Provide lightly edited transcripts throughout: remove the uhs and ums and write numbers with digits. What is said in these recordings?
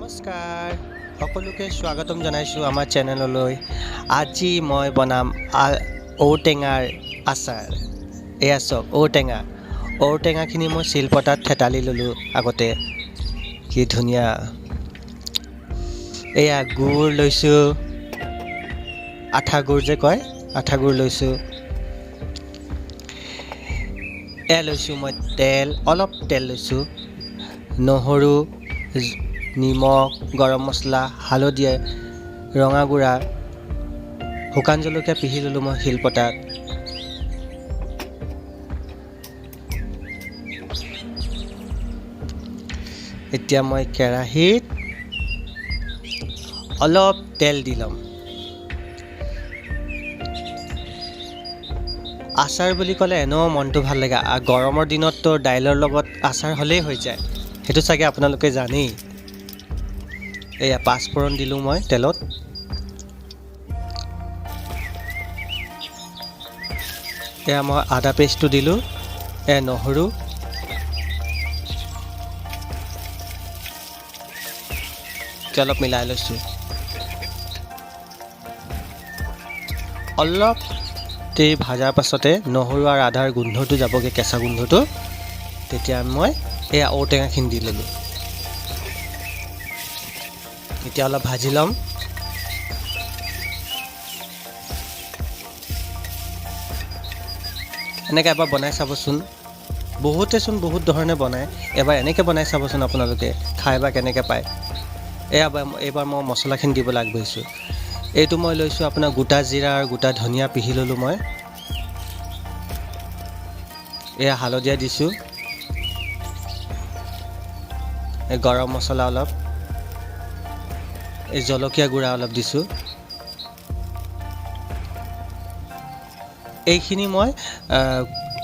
নমস্কাৰ সকলোকে স্বাগতম জনাইছোঁ আমাৰ চেনেললৈ। আজি মই বনাম ঔটেঙাৰ আচাৰ। এয়া চাওক ঔটেঙাখিনি মই শিলপতাত থেতালি ল'লোঁ আগতে। কি ধুনীয়া। এয়া গুড় লৈছোঁ, আঠা গুড় যে কয়, আঠা গুড় লৈছোঁ। এয়া লৈছোঁ মই অলপ তেল লৈছোঁ, নহৰু, নিমখ, গৰম মছলা, হালধি, ৰঙা গুড়া, শুকান জলকীয়া পিহি ল'লোঁ মই শিলপতাত। এতিয়া মই কেৰাহীত অলপ তেল দি ল'ম। আচাৰ বুলি ক'লে এনেও মনটো ভাল লাগে। গৰমৰ দিনততো দাইলৰ লগত আচাৰ হ'লেই হৈ যায়, সেইটো চাগে আপোনালোকে জানেই। এয়া পাঁচফোৰণ দিলোঁ মই তেলত। এয়া মই আদা পেষ্টটো দিলোঁ। এয়া নহৰু, অলপ মিলাই লৈছোঁ। অলপ দেৰি ভজাৰ পাছতে নহৰু আৰু আদাৰ গোন্ধটো যাবগৈ, কেঁচা গোন্ধটো, তেতিয়া মই এয়া ঔটেঙাখিনি দি ল'লোঁ। এতিয়া অলপ ভাজি ল'ম। এনেকৈ এবাৰ বনাই চাবচোন। বহুতেচোন বহুত ধৰণে বনায়, এবাৰ এনেকৈ বনাই চাবচোন আপোনালোকে, খাই বা কেনেকৈ পায়। এইবাৰ মই মছলাখিনি দিবলৈ আগবাঢ়িছোঁ। এইটো মই লৈছোঁ আপোনাৰ গোটা জিৰা আৰু গোটা ধনিয়া পিহি ল'লোঁ মই। এয়া হালধীয়া দিছোঁ, গৰম মছলা অলপ, এই জলকীয়া গুড়া অলপ দিছোঁ। এইখিনি মই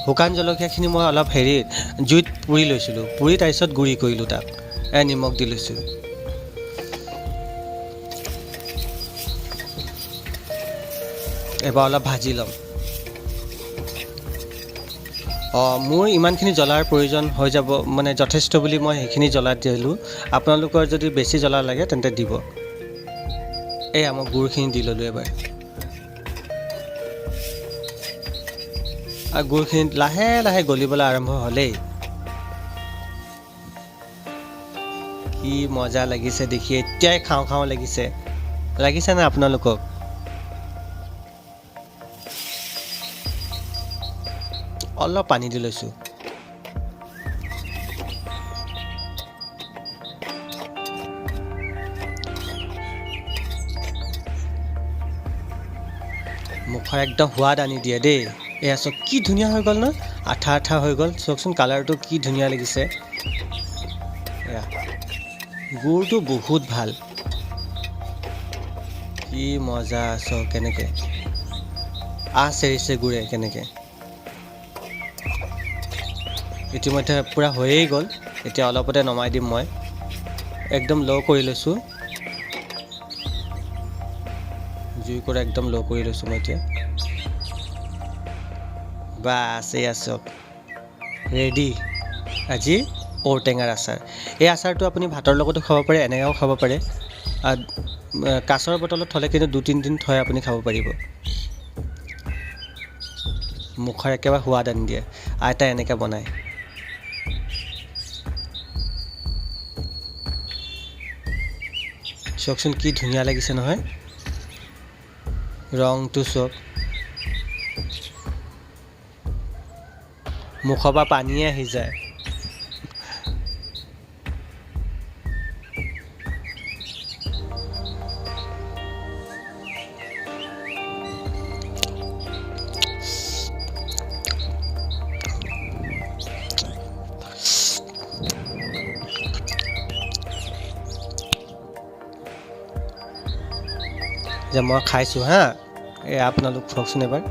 শুকান জলকীয়াখিনি মই অলপ জুইত পুৰি লৈছিলোঁ, পুৰি তাৰপিছত গুড়ি কৰিলোঁ তাক। নিমখ দি লৈছোঁ। এবাৰ অলপ ভাজি ল'ম। মোৰ ইমানখিনি জ্বলাৰ প্ৰয়োজন হৈ যাব, মানে যথেষ্ট বুলি মই সেইখিনি জ্বলা দিলোঁ। আপোনালোকৰ যদি বেছি জ্বলা লাগে তেন্তে দিব। এয়া মই গুড়খিনি দি ল'লোঁ এবাৰ। আৰু গুড়খিনি লাহে লাহে গলিবলৈ আৰম্ভ হ'লেই। কি মজা লাগিছে দেখি, এতিয়াই খাওঁ খাওঁ লাগিছেনে আপোনালোকক? অলপ পানী দি লৈছোঁ। মুখৰ একদম সোৱাদ আনি দিয়ে দেই। এয়া চাওক কি ধুনীয়া হৈ গ'ল ন, আঠা আঠা হৈ গ'ল। চাওকচোন কালাৰটো কি ধুনীয়া লাগিছে। এয়া গুড়টো বহুত ভাল, কি মজা। চাওক কেনেকৈ চেৰিছে গুড়ে কেনেকৈ। ইতিমধ্যে পূৰা হৈয়ে গ'ল। এতিয়া অলপতে নমাই দিম মই। একদম ল' কৰি লৈছোঁ, জুইকুৰা একদম ল' কৰি লৈছোঁ মই এতিয়া। বাছ এয়া চাওক ৰেডি আজি ঔটেঙাৰ আচাৰ। এই আচাৰটো আপুনি ভাতৰ লগতো খাব পাৰে, এনেকৈও খাব পাৰে। কাছৰ বটলত থ'লে কিন্তু 2-3 দিন থৈ আপুনি খাব পাৰিব। মুখৰ একেবাৰে সোৱাদ আনি দিয়ে। আইতাই এনেকৈ বনায়। চাওকচোন কি ধুনীয়া লাগিছে নহয়, ৰংটো চাওক। মুখৰ পৰা পানীয়ে আহি যায়। যে মই খাইছোঁ হা, আপোনালোক চাওকচোন এবাৰ।